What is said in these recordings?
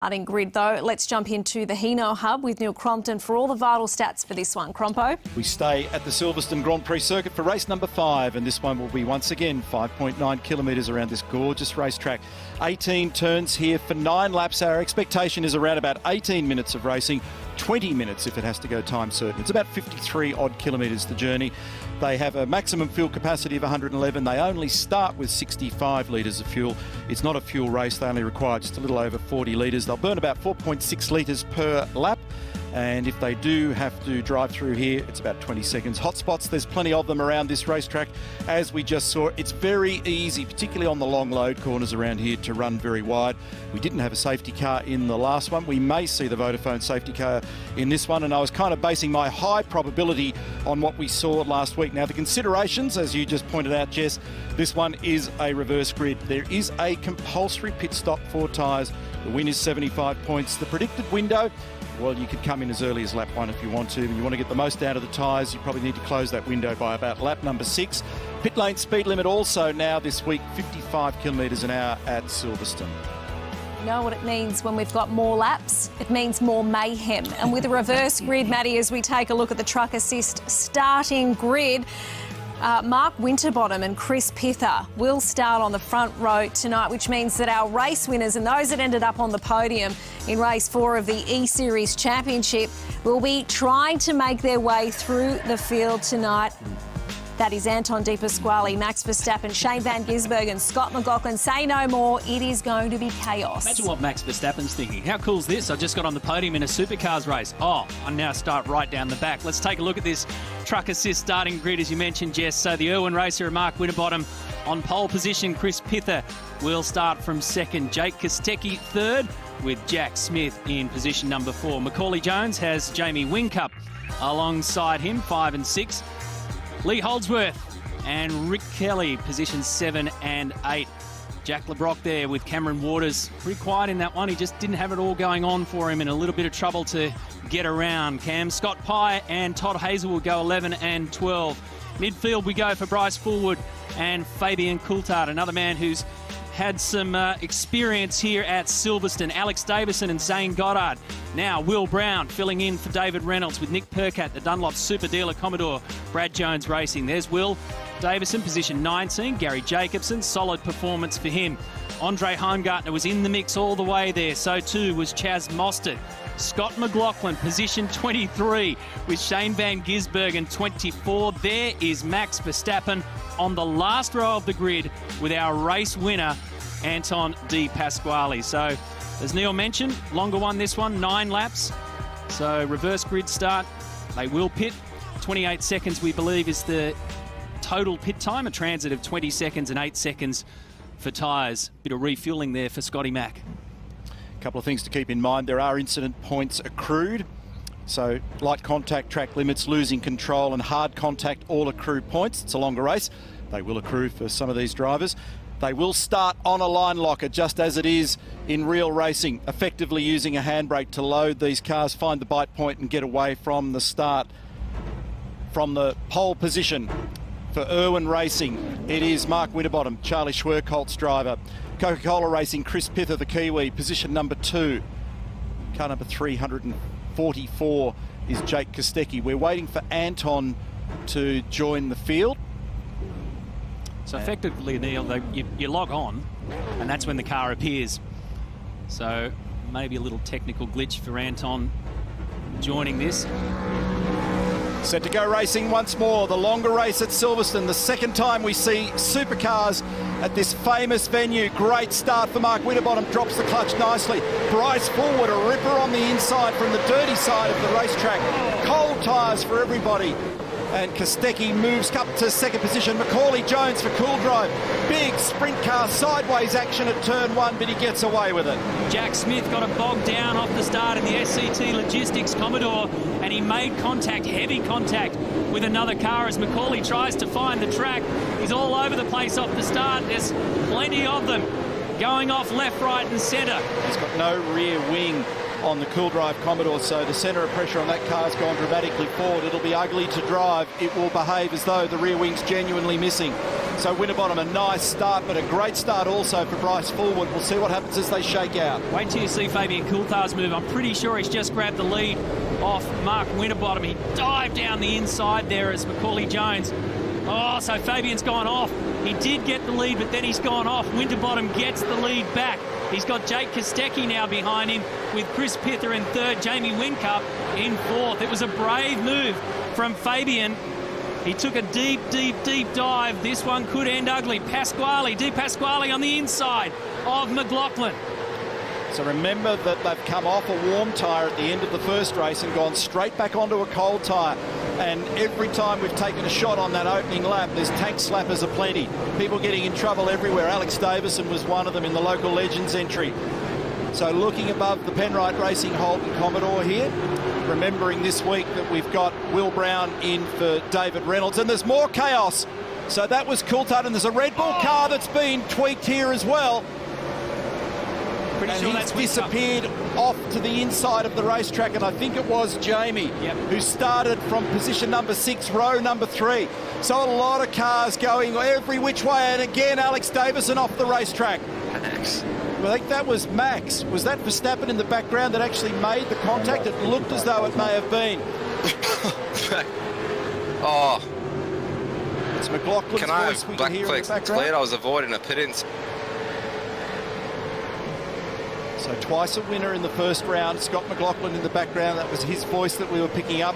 Starting grid though, let's jump into the Hino Hub with Neil Crompton for all the vital stats for this one. Crompo? We stay at the Silverstone Grand Prix circuit for race number 5, and this one will be once again 5.9 kilometres around this gorgeous racetrack. 18 turns here for 9 laps. Our expectation is around about 18 minutes of racing, 20 minutes if it has to go time certain. It's about 53 odd kilometres the journey. They have a maximum fuel capacity of 111. They only start with 65 litres of fuel. It's not a fuel race. They only require just a little over 40 litres. They'll burn about 4.6 litres per lap. And if they do have to drive through here, it's about 20 seconds. Hotspots, there's plenty of them around this racetrack. As we just saw, it's very easy, particularly on the long load corners around here, to run very wide. We didn't have a safety car in the last one. We may see the Vodafone safety car in this one, and I was kind of basing my high probability on what we saw last week. Now, the considerations, as you just pointed out, Jess, this one is a reverse grid. There is a compulsory pit stop for tyres. The win is 75 points. The predicted window, well, you could come in as early as lap 1 if you want to, and you want to get the most out of the tyres. You probably need to close that window by about lap number 6. Pit lane speed limit also now this week, 55 kilometres an hour at Silverstone. You know what it means when we've got more laps? It means more mayhem. And with a reverse grid, Maddie, as we take a look at the Truck Assist starting grid, Mark Winterbottom and Chris Pither will start on the front row tonight, which means that our race winners and those that ended up on the podium in race 4 of the E-Series Championship will be trying to make their way through the field tonight. That is Anton De Pasquale, Max Verstappen, Shane Van Gisbergen, Scott McLaughlin. Say no more. It is going to be chaos. Imagine what Max Verstappen's thinking. How cool is this? I just got on the podium in a Supercars race. Oh, I now start right down the back. Let's take a look at this Truck Assist starting grid, as you mentioned, Jess. So the Irwin racer and Mark Winterbottom on pole position. Chris Pither will start from second. Jake Kostecki third, with Jack Smith in position number 4. Macaulay Jones has Jamie Whincup alongside him, 5 and 6. Lee Holdsworth and Rick Kelly, positions 7 and 8. Jack LeBrock there with Cameron Waters. Pretty quiet in that one. He just didn't have it all going on for him, and a little bit of trouble to get around. Cam, Scott Pye and Todd Hazel will go 11 and 12. Midfield we go for Bryce Fullwood and Fabian Coulthard, another man who's had some experience here at Silverstone. Alex Davison and Zane Goddard. Now Will Brown filling in for David Reynolds with Nick Percat, the Dunlop Super Dealer Commodore, Brad Jones Racing. There's Will Davison, position 19. Gary Jacobson, solid performance for him. Andre Heimgartner was in the mix all the way there. So too was Chaz Mostert. Scott McLaughlin, position 23, with Shane Van Gisbergen, 24. There is Max Verstappen on the last row of the grid with our race winner, Anton De Pasquale. So, as Neil mentioned, longer one this one, 9 laps. So, reverse grid start. They will pit. 28 seconds, we believe, is the total pit time. A transit of 20 seconds and 8 seconds for tyres. Bit of refuelling there for Scotty Mack. A couple of things to keep in mind. There are incident points accrued. So light contact, track limits, losing control and hard contact all accrue points. It's a longer race. They will accrue for some of these drivers. They will start on a line locker, just as it is in real racing, effectively using a handbrake to load these cars, find the bite point and get away from the start. From the pole position for Irwin Racing, it is Mark Winterbottom, Charlie Schwerkolt's driver. Coca-Cola Racing, Chris Pither, the Kiwi, position number 2. Car number 344 is Jake Kostecki. We're waiting for Anton to join the field. So effectively, Neil, you log on, and that's when the car appears. So maybe a little technical glitch for Anton joining this. Set to go racing once more. The longer race at Silverstone. The second time we see Supercars at this famous venue. Great start for Mark Winterbottom. Drops the clutch nicely. Bryce Fullwood, a ripper on the inside from the dirty side of the racetrack. Cold tyres for everybody. And Kostecki moves up to second position. Macaulay Jones for Cool Drive. Big sprint car sideways action at turn 1, but he gets away with it. Jack Smith got a bogged down off the start in the SCT Logistics Commodore, and he made contact, heavy contact, with another car as Macaulay tries to find the track. He's all over the place off the start. There's plenty of them going off left, right and centre. He's got no rear wing on the Cool Drive Commodore, so the centre of pressure on that car's gone dramatically forward. It'll be ugly to drive. It will behave as though the rear wing's genuinely missing. So Winterbottom, a nice start, but a great start also for Bryce Fullwood. We'll see what happens as they shake out. Wait till you see Fabian Coulthard's move. I'm pretty sure he's just grabbed the lead off Mark Winterbottom. He dived down the inside there as Macaulay Jones. Oh, so Fabian's gone off. He did get the lead, but then he's gone off. Winterbottom gets the lead back. He's got Jake Kostecki now behind him with Chris Pither in third, Jamie Whincup in fourth. It was a brave move from Fabian. He took a deep, deep, deep dive. This one could end ugly. Di Pasquale on the inside of McLaughlin. So remember that they've come off a warm tyre at the end of the first race and gone straight back onto a cold tyre. And every time we've taken a shot on that opening lap, there's tank slappers aplenty. People getting in trouble everywhere. Alex Davison was one of them in the local Legends entry. So looking above the Penrite Racing Holden Commodore here, remembering this week that we've got Will Brown in for David Reynolds, and there's more chaos. So that was Coulthard, and there's a Red Bull car that's been tweaked here as well. Pretty sure that's disappeared off to the inside of the racetrack, and I think it was Jamie who started from position number 6, row number 3. So a lot of cars going every which way, and again Alex Davison off the racetrack. Max. Well, I think that was Max. Was that Verstappen in the background that actually made the contact? It looked as though it may have been. Oh. It's McLaughlin's voice we can hear in the background. I was avoiding a pit-ins. So twice a winner in the first round. Scott McLaughlin in the background. That was his voice that we were picking up.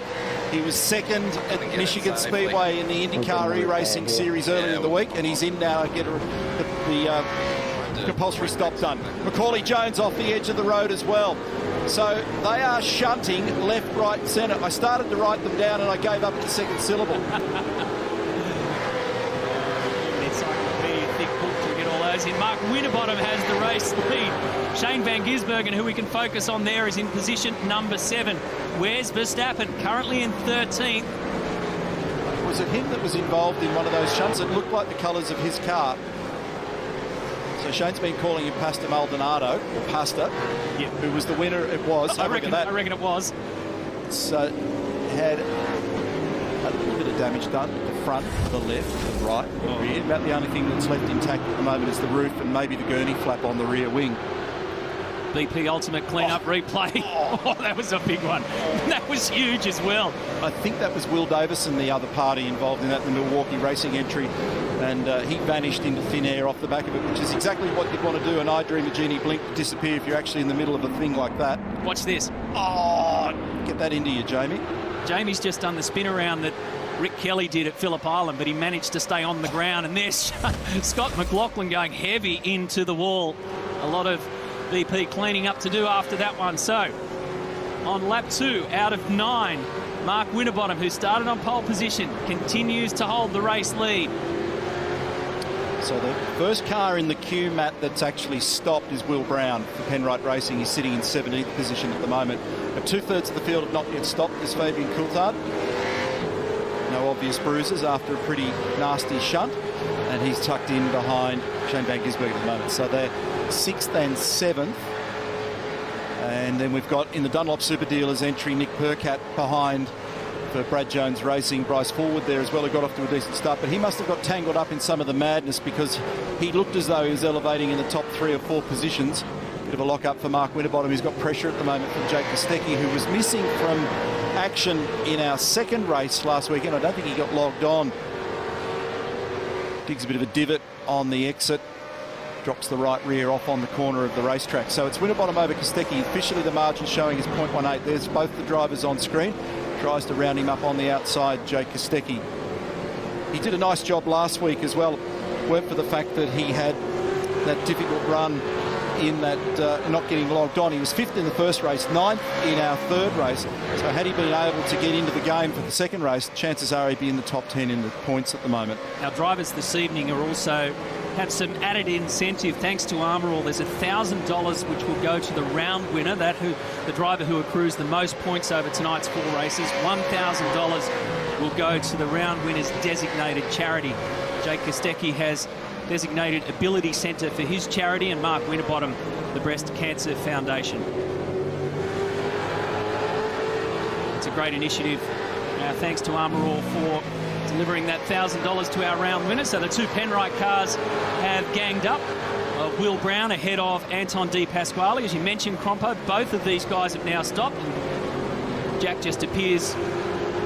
He was second at Michigan Speedway in the IndyCar E-Racing Series earlier in the week, and he's in now to get the compulsory stop done. Macaulay Jones off the edge of the road as well. So they are shunting left, right and centre. I started to write them down and I gave up at the second syllable. Thick book to get all those in. Mark Winterbottom has the race lead. Shane Van Gisbergen, who we can focus on there, is in position number 7. Where's Verstappen? Currently in 13th. Was it him that was involved in one of those shunts? It looked like the colours of his car. So Shane's been calling him Pastor Maldonado, or Pastor, who was the winner. It was. I reckon it was. So had a little bit of damage done at the front, the left, the right, the rear. About the only thing that's left intact at the moment is the roof and maybe the gurney flap on the rear wing. BP Ultimate Cleanup replay. Oh, that was a big one. That was huge as well. I think that was Will Davison, the other party involved in that, the Milwaukee Racing entry, and he vanished into thin air off the back of it, which is exactly what you'd want to do. An I Dream of Genie blink to disappear if you're actually in the middle of a thing like that. Watch this. Oh, get that into you, Jamie. Jamie's just done the spin around that Rick Kelly did at Phillip Island, but he managed to stay on the ground, and there's Scott McLaughlin going heavy into the wall. A lot of BP cleaning up to do after that one. So on lap 2 out of 9, Mark Winterbottom, who started on pole position, continues to hold the race lead. So the first car in the queue, Matt, that's actually stopped is Will Brown for Penrite Racing. He's sitting in 17th position at the moment. But 2/3 of the field have not yet stopped. Is Fabian Coulthard. No obvious bruises after a pretty nasty shunt, and he's tucked in behind Shane Van Gisbergen at the moment. So they're 6th and 7th. And then we've got in the Dunlop Super Dealers entry Nick Percat behind for Brad Jones Racing. Bryce Fullwood there as well, who got off to a decent start, but he must have got tangled up in some of the madness because he looked as though he was elevating in the top 3 or 4 positions. Bit of a lock up for Mark Winterbottom. He's got pressure at the moment from Jake Kostecki, who was missing from action in our second race last weekend. I don't think he got logged on. Digs a bit of a divot on the exit. Drops the right rear off on the corner of the racetrack. So it's Winterbottom over Kostecki. Officially the margin showing is 0.18. There's both the drivers on screen. Tries to round him up on the outside, Jake Kostecki. He did a nice job last week as well. Weren't for the fact that he had that difficult run in that not getting logged on. He was 5th in the first race, 9th in our third race. So had he been able to get into the game for the second race, chances are he'd be in the top 10 in the points at the moment. Our drivers this evening are also have some added incentive thanks to Armour All. There's $1,000 which will go to the round winner, the driver who accrues the most points over tonight's 4 races. $1,000 will go to the round winner's designated charity. Jake Kostecki has designated Ability Centre for his charity, and Mark Winterbottom, the Breast Cancer Foundation. It's a great initiative. Thanks to Armour All for delivering that $1,000 to our round winner. So the two Penrite cars have ganged up. Will Brown ahead of Anton De Pasquale. As you mentioned, Crompo, both of these guys have now stopped. Jack just appears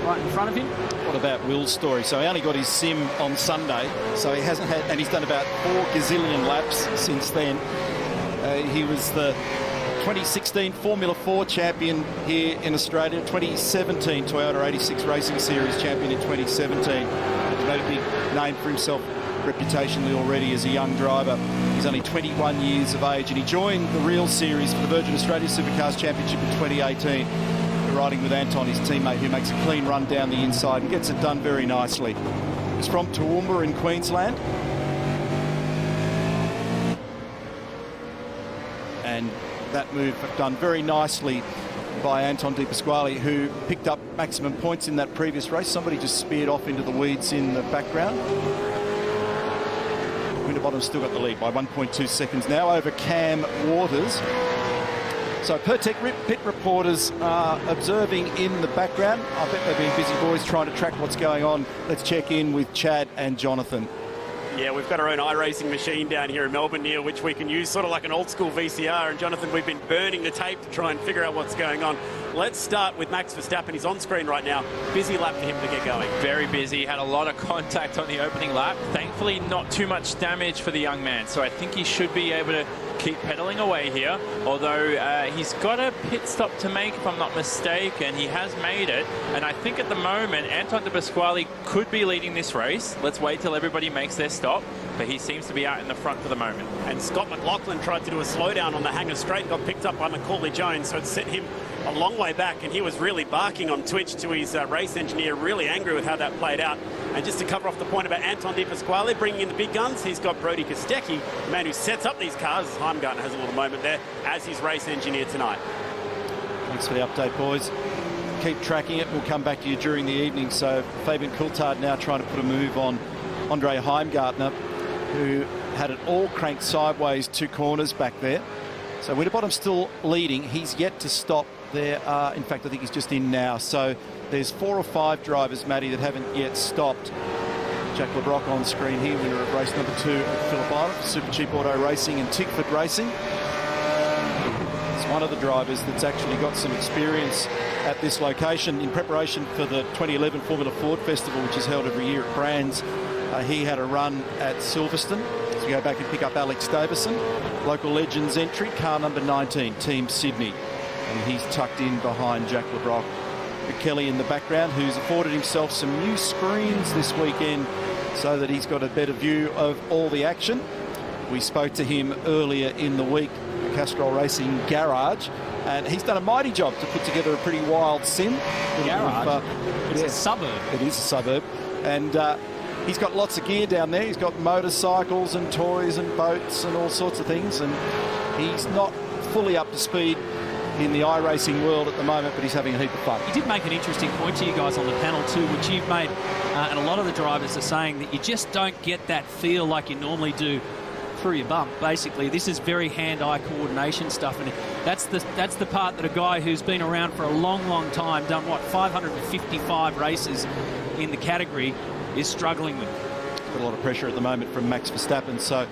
right in front of him. What about Will's story? So he only got his sim on Sunday, so he hasn't had, and he's done about 4 gazillion laps since then. He was the 2016 Formula 4 champion here in Australia, 2017 Toyota 86 Racing Series champion in 2017. He's made a big name for himself reputationally already as a young driver. He's only 21 years of age, and he joined the Real Series for the Virgin Australia Supercars Championship in 2018, riding with Anton, his teammate, who makes a clean run down the inside and gets it done very nicely. He's from Toowoomba in Queensland. And that move done very nicely by Anton De Pasquale, who picked up maximum points in that previous race. Somebody just speared off into the weeds in the background. Winterbottom's still got the lead by 1.2 seconds now over Cam Waters. So Pertec pit reporters are observing in the background. I bet they've been busy boys trying to track what's going on. Let's check in with Chad and Jonathan. Yeah, we've got our own iRacing machine down here in Melbourne, Neil, which we can use sort of like an old school VCR. And Jonathan, we've been burning the tape to try and figure out what's going on. Let's start with Max Verstappen. He's on screen right now. Busy lap for him to get going. Very busy. Had a lot of contact on the opening lap. Thankfully, not too much damage for the young man. So I think he should be able to keep pedaling away here. Although he's got a pit stop to make, if I'm not mistaken. He has made it. And I think at the moment, Anton De Pasquale could be leading this race. Let's wait till everybody makes their stop. But he seems to be out in the front for the moment. And Scott McLaughlin tried to do a slowdown on the Hangar Straight and got picked up by Macaulay Jones. So it sent him a long way back, and he was really barking on Twitch to his race engineer, really angry with how that played out. And just to cover off the point about Anton De Pasquale bringing in the big guns, he's got Brody Kostecki, the man who sets up these cars. Heimgartner has a little moment there as his race engineer tonight. Thanks for the update, boys. Keep tracking it. We'll come back to you during the evening. So Fabian Coulthard now trying to put a move on Andre Heimgartner, who had it all cranked sideways 2 corners back there. So Winterbottom's still leading. He's yet to stop. There are, in fact, I think he's just in now. So there's 4 or 5 drivers, Matty, that haven't yet stopped. Jack LeBrock on screen here, winner of race number 2 at Phillip Island, Super Cheap Auto Racing and Tickford Racing. It's one of the drivers that's actually got some experience at this location in preparation for the 2011 Formula Ford Festival, which is held every year at Brands. He had a run at Silverstone. So we go back and pick up Alex Davison. Local Legends entry, car number 19, Team Sydney. And he's tucked in behind Jack LeBrock. Kelly in the background, who's afforded himself some new screens this weekend so that he's got a better view of all the action. We spoke to him earlier in the week, the Castrol Racing Garage, and he's done a mighty job to put together a pretty wild sim. Garage? It's a suburb. It is a suburb. And he's got lots of gear down there. He's got motorcycles and toys and boats and all sorts of things, and he's not fully up to speed in the iRacing world at the moment, but he's having a heap of fun. He did make an interesting point to you guys on the panel too, which you've made, and a lot of the drivers are saying that you just don't get that feel like you normally do through your bump. Basically, this is very hand-eye coordination stuff, and that's the part that a guy who's been around for a long time, done what, 555 races in the category, is struggling with. Got a lot of pressure at the moment from Max Verstappen, so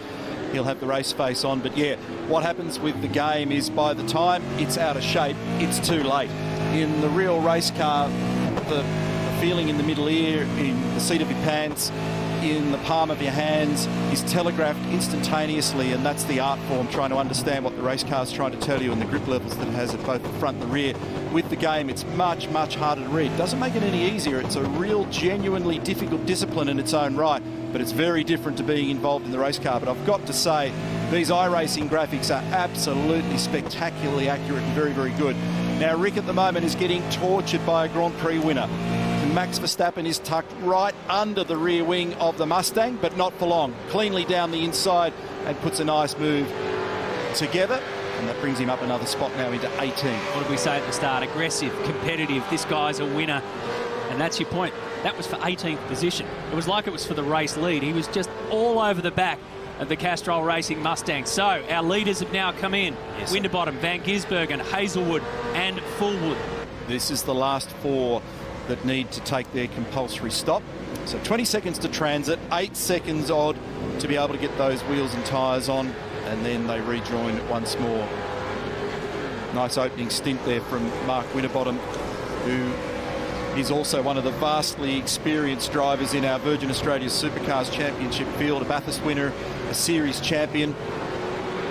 he'll have the race face on. But yeah, what happens with the game is by the time it's out of shape, it's too late. In the real race car, the feeling in the middle ear, in the seat of your pants, in the palm of your hands is telegraphed instantaneously, and that's the art form, trying to understand what the race car is trying to tell you and the grip levels that it has at both the front and the rear. With the game, it's much harder to read. Doesn't make it any easier. It's a real genuinely difficult discipline in its own right, but it's very different to being involved in the race car. But I've got to say, these iRacing graphics are absolutely spectacularly accurate and very good. Now Rick at the moment is getting tortured by a Grand Prix winner. And Max Verstappen is tucked right under the rear wing of the Mustang, but not for long. Cleanly down the inside and puts a nice move together. And that brings him up another spot now into 18. What did we say at the start? Aggressive, competitive. This guy's a winner. And that's your point. That was for 18th position. It was like it was for the race lead. He was just all over the back of the Castrol Racing Mustang. So our leaders have now come in. Yes, Winterbottom, Van Gisbergen, Hazelwood and Fullwood. This is the last 4 that need to take their compulsory stop. So 20 seconds to transit, 8 seconds odd to be able to get those wheels and tyres on, and then they rejoin once more. Nice opening stint there from Mark Winterbottom, who is also one of the vastly experienced drivers in our Virgin Australia Supercars Championship field, a Bathurst winner, a series champion.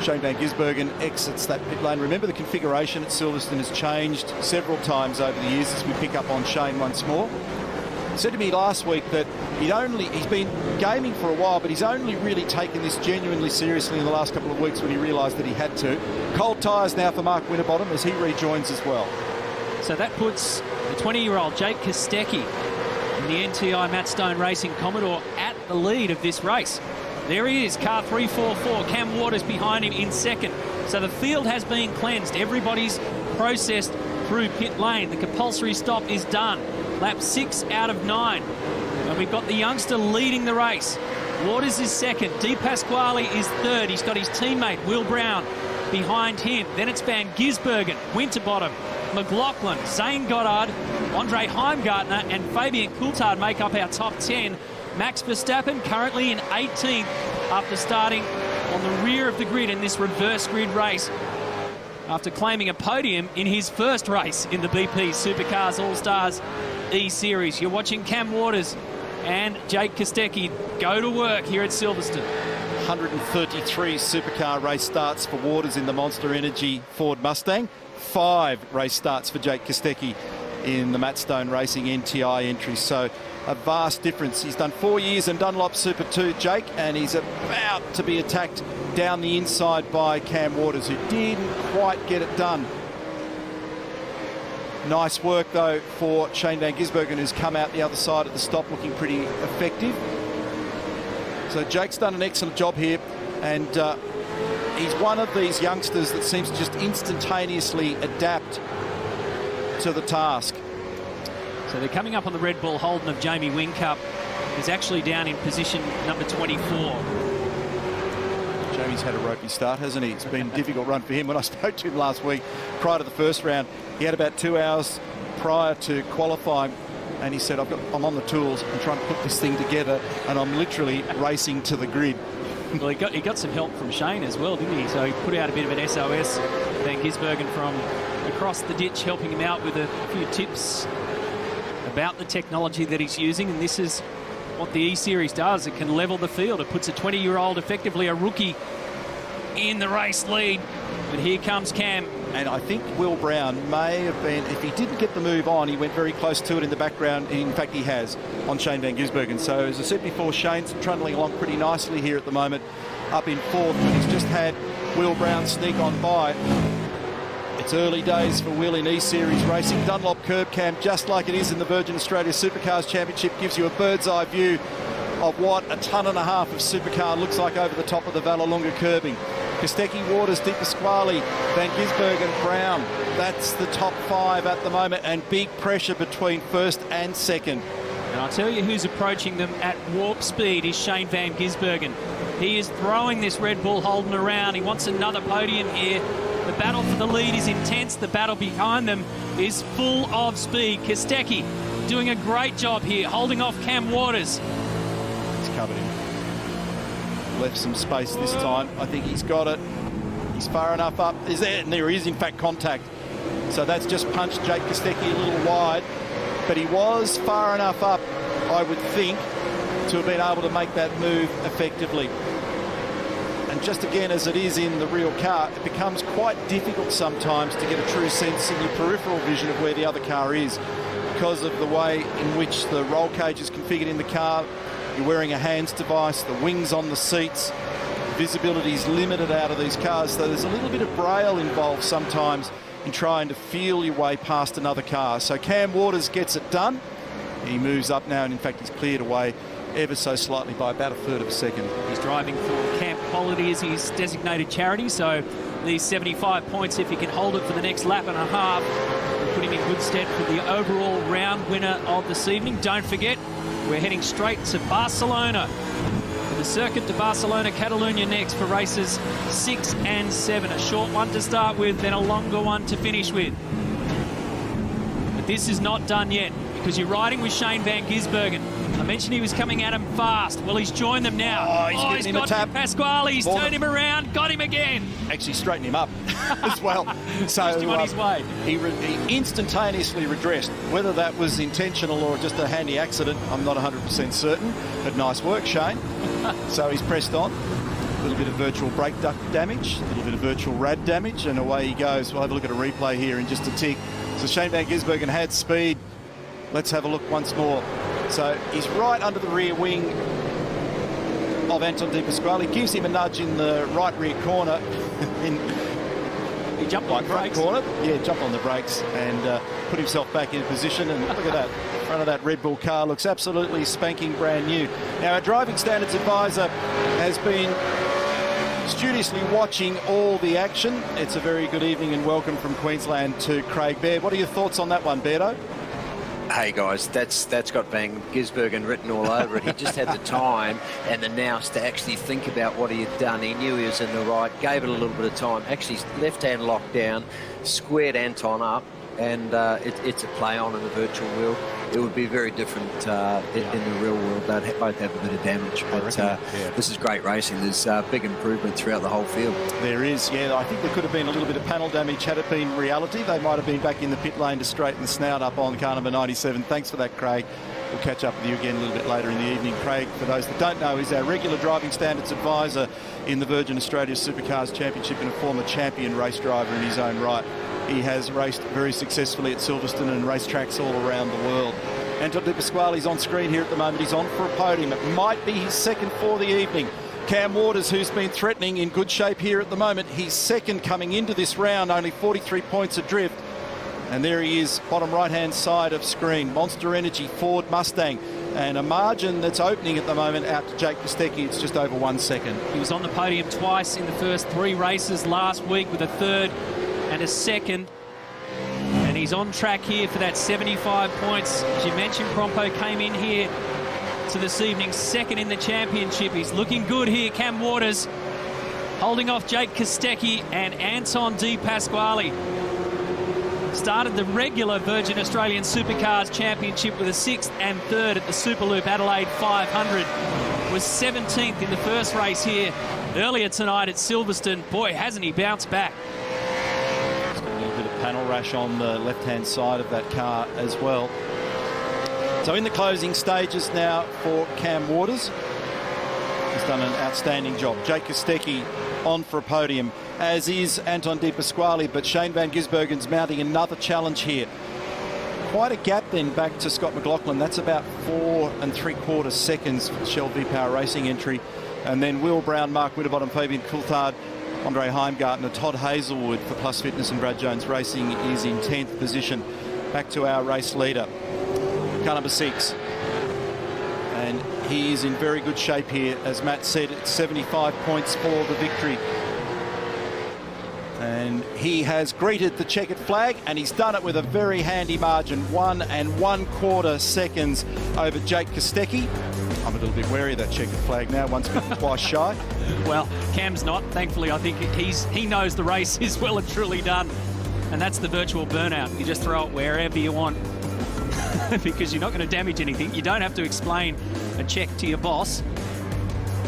Shane van Gisbergen exits that pit lane. Remember, the configuration at Silverstone has changed several times over the years as we pick up on Shane once more. He said to me last week that he's been gaming for a while, but he's only really taken this genuinely seriously in the last couple of weeks when he realised that he had to. Cold tyres now for Mark Winterbottom as he rejoins as well. So that puts the 20-year-old Jake Kostecki in the NTI Matt Stone Racing Commodore at the lead of this race. There he is, car 344, Cam Waters behind him in second. So the field has been cleansed. Everybody's processed through pit lane. The compulsory stop is done. Lap 6 out of 9. And we've got the youngster leading the race. Waters is second. De Pasquale is third. He's got his teammate, Will Brown, behind him. Then it's Van Gisbergen, Winterbottom, McLaughlin, Zane Goddard, Andre Heimgartner and Fabian Coulthard make up our top 10. Max Verstappen currently in 18th after starting on the rear of the grid in this reverse grid race after claiming a podium in his first race in the BP Supercars All Stars Eseries. You're watching Cam Waters and Jake Kostecki go to work here at Silverstone. 133 supercar race starts for Waters in the Monster Energy Ford Mustang. 5 race starts for Jake Kostecki in the Matt Stone Racing NTI entry. So a vast difference. He's done 4 years in Dunlop Super 2, Jake, and he's about to be attacked down the inside by Cam Waters, who didn't quite get it done. Nice work, though, for Shane van Gisbergen, who's come out the other side of the stop looking pretty effective. So Jake's done an excellent job here, and he's one of these youngsters that seems to just instantaneously adapt to the task. So they're coming up on the Red Bull Holden of Jamie Whincup. He's actually down in position number 24. Jamie's had a ropey start, hasn't he? It's been a difficult run for him. When I spoke to him last week, prior to the first round, he had about 2 hours prior to qualifying, and he said, I'm on the tools, I'm trying to put this thing together, and I'm literally racing to the grid. Well, he got some help from Shane as well, didn't he? So he put out a bit of an SOS. Van Gisbergen from across the ditch, helping him out with a few tips about the technology that he's using, and this is what the E-Series does. It can level the field. It puts a 20-year-old, effectively a rookie, in the race lead. But here comes Cam. And I think Will Brown may have been, if he didn't get the move on, he went very close to it in the background. In fact, he has on Shane van Gisbergen. So, as I said before, Shane's trundling along pretty nicely here at the moment, up in fourth, but he's just had Will Brown sneak on by. It's early days for Will in E-Series racing. Dunlop curb cam, just like it is in the Virgin Australia Supercars Championship, gives you a bird's eye view of what a tonne and a half of supercar looks like over the top of the Vallelunga curbing. Kostecki, Waters, De Pasquale, Van Gisbergen, Brown. That's the top 5 at the moment, and big pressure between first and second. And I'll tell you who's approaching them at warp speed is Shane van Gisbergen. He is throwing this Red Bull Holden around. He wants another podium here. The battle for the lead is intense. The battle behind them is full of speed. Kostecki doing a great job here, holding off Cam Waters. He's covered him. Left some space this time. I think he's got it. He's far enough up. Is there? And there is, in fact, contact. So that's just punched Jake Kostecki a little wide. But he was far enough up, I would think, to have been able to make that move effectively. And just again, as it is in the real car, it becomes quite difficult sometimes to get a true sense in your peripheral vision of where the other car is because of the way in which the roll cage is configured in the car. You're wearing a hands device, the wings on the seats, visibility is limited out of these cars, so there's a little bit of braille involved sometimes in trying to feel your way past another car. So Cam Waters gets it done. He moves up now, and in fact he's cleared away ever so slightly by about a third of a second. He's driving for Camp Quality as his designated charity, so these 75 points, if he can hold it for the next lap and a half, will put him in good stead for the overall round winner of this evening. Don't forget, we're heading straight to Barcelona, to the Circuit de Barcelona, Catalunya next for races 6 and 7. A short one to start with, then a longer one to finish with. But this is not done yet, because you're riding with Shane van Gisbergen, a I mentioned he was coming at him fast. Well, he's joined them now. Oh, he's giving him a got tap. Pasquale. He's turned him around, got him again. Actually straightened him up as well. So Pushed him on his way. He instantaneously redressed. Whether that was intentional or just a handy accident, I'm not 100% certain. But nice work, Shane. So he's pressed on. A little bit of virtual brake duct damage, a little bit of virtual rad damage, and away he goes. We'll have a look at a replay here in just a tick. So Shane van Gisbergen had speed. Let's have a look once more. So he's right under the rear wing of Anton De Pasquale. Gives him a nudge in the right rear corner. He jumped on the brakes. Corner. Yeah, jumped on the brakes and put himself back in position. And look at that. In front of that Red Bull car looks absolutely spanking brand new. Now, our driving standards advisor has been studiously watching all the action. It's a very good evening and welcome from Queensland to Craig Baird. What are your thoughts on that one, Beardo? Hey guys, that's got Van Gisbergen written all over it. He just had the time and the nous to actually think about what he had done. He knew he was in the right, gave it a little bit of time, actually left-hand locked down, squared Anton up, and it's a play on in the virtual world. It would be very different in the real world. They'd both have a bit of damage, but this is great racing. There's big improvement throughout the whole field. There is, yeah. I think there could have been a little bit of panel damage had it been reality. They might have been back in the pit lane to straighten the snout up on car number 97. Thanks for that, Craig. We'll catch up with you again a little bit later in the evening. Craig, for those that don't know, is our regular driving standards advisor in the Virgin Australia Supercars Championship and a former champion race driver in his own right. He has raced very successfully at Silverstone and racetracks all around the world. Anton De Pasquale's on screen here at the moment. He's on for a podium. It might be his second for the evening. Cam Waters, who's been threatening, in good shape here at the moment. He's second coming into this round, only 43 points adrift. And there he is, bottom right-hand side of screen. Monster Energy, Ford Mustang. And a margin that's opening at the moment out to Jake Kostecki. It's just over 1 second. He was on the podium twice in the first 3 races last week with a third and a second. And he's on track here for that 75 points. As you mentioned, Crompo came in here to this evening second in the championship. He's looking good here. Cam Waters holding off Jake Kostecki and Anton De Pasquale. Started the regular Virgin Australian Supercars Championship with a 6th and 3rd at the Superloop Adelaide 500. Was 17th in the first race here earlier tonight at Silverstone. Boy, hasn't he bounced back. Panel rash on the left-hand side of that car as well. So in the closing stages now for Cam Waters. He's done an outstanding job. Jake Kostecki on for a podium, as is Anton De Pasquale, but Shane van Gisbergen's mounting another challenge here. Quite a gap then back to Scott McLaughlin. That's about 4 3/4 seconds for the Shell V-Power Racing entry. And then Will Brown, Mark Winterbottom, Fabian Coulthard, Andre Heimgartner, Todd Hazelwood for Plus Fitness and Brad Jones Racing is in 10th position. Back to our race leader, car number 6. And he is in very good shape here. As Matt said, it's 75 points for the victory. And he has greeted the checkered flag, and he's done it with a very handy margin, 1 1/4 seconds over Jake Kostecki. I'm a little bit wary of that checkered flag now, once bitten, twice shy. Well, Cam's not. Thankfully, I think he knows the race is well and truly done. And that's the virtual burnout. You just throw it wherever you want because you're not going to damage anything. You don't have to explain a check to your boss,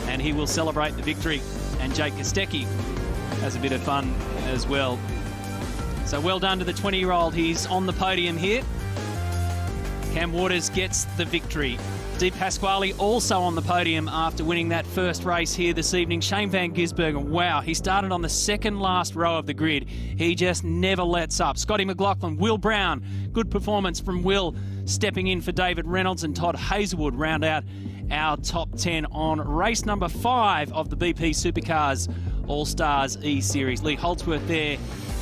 and he will celebrate the victory. And Jake Kostecki has a bit of fun as well. So well done to the 20-year-old. He's on the podium here. Cam Waters gets the victory. De Pasquale also on the podium after winning that first race here this evening. Shane van Gisbergen, wow, he started on the second last row of the grid. He just never lets up. Scotty McLaughlin, Will Brown, good performance from Will, stepping in for David Reynolds, and Todd Hazelwood round out our top 10 on race number 5 of the BP Supercars All Stars E-Series. Lee Holdsworth there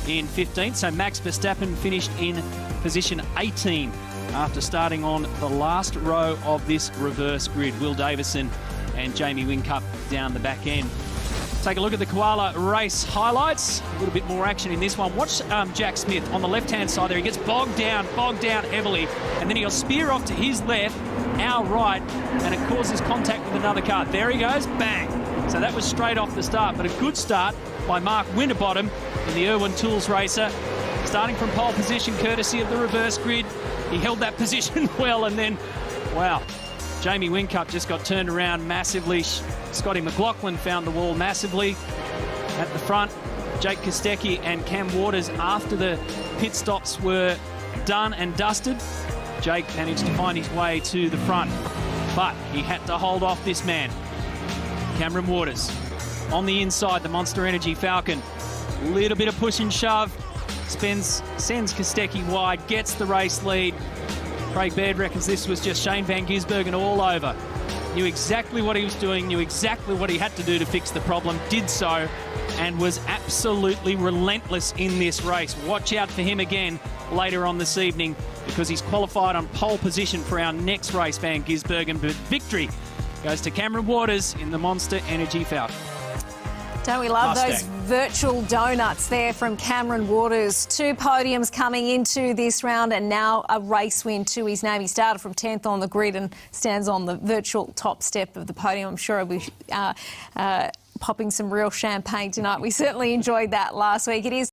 in 15th, so Max Verstappen finished in position 18 after starting on the last row of this reverse grid. Will Davison and Jamie Whincup down the back end. Take a look at the Koala race highlights. A little bit more action in this one. Watch Jack Smith on the left-hand side there. He gets bogged down heavily, and then he'll spear off to his left, our right, and it causes contact with another car. There he goes, bang. So that was straight off the start, but a good start by Mark Winterbottom in the Irwin Tools racer. Starting from pole position, courtesy of the reverse grid. He held that position well, and then, wow, Jamie Whincup just got turned around massively. Scotty McLaughlin found the wall massively. At the front, Jake Kostecki and Cam Waters, after the pit stops were done and dusted, Jake managed to find his way to the front, but he had to hold off this man. Cameron Waters on the inside, the Monster Energy Falcon. A little bit of push and shove. Sends Kostecki wide, gets the race lead. Craig Baird reckons this was just Shane Van Gisbergen all over. Knew exactly what he was doing, knew exactly what he had to do to fix the problem, did so, and was absolutely relentless in this race. Watch out for him again later on this evening, because he's qualified on pole position for our next race, Van Gisbergen. But victory goes to Cameron Waters in the Monster Energy Falcon. Don't we love Mustang. those virtual donuts there from Cameron Waters? 2 podiums coming into this round, and now a race win to his name. He started from 10th on the grid and stands on the virtual top step of the podium. I'm sure he'll be popping some real champagne tonight. We certainly enjoyed that last week. It is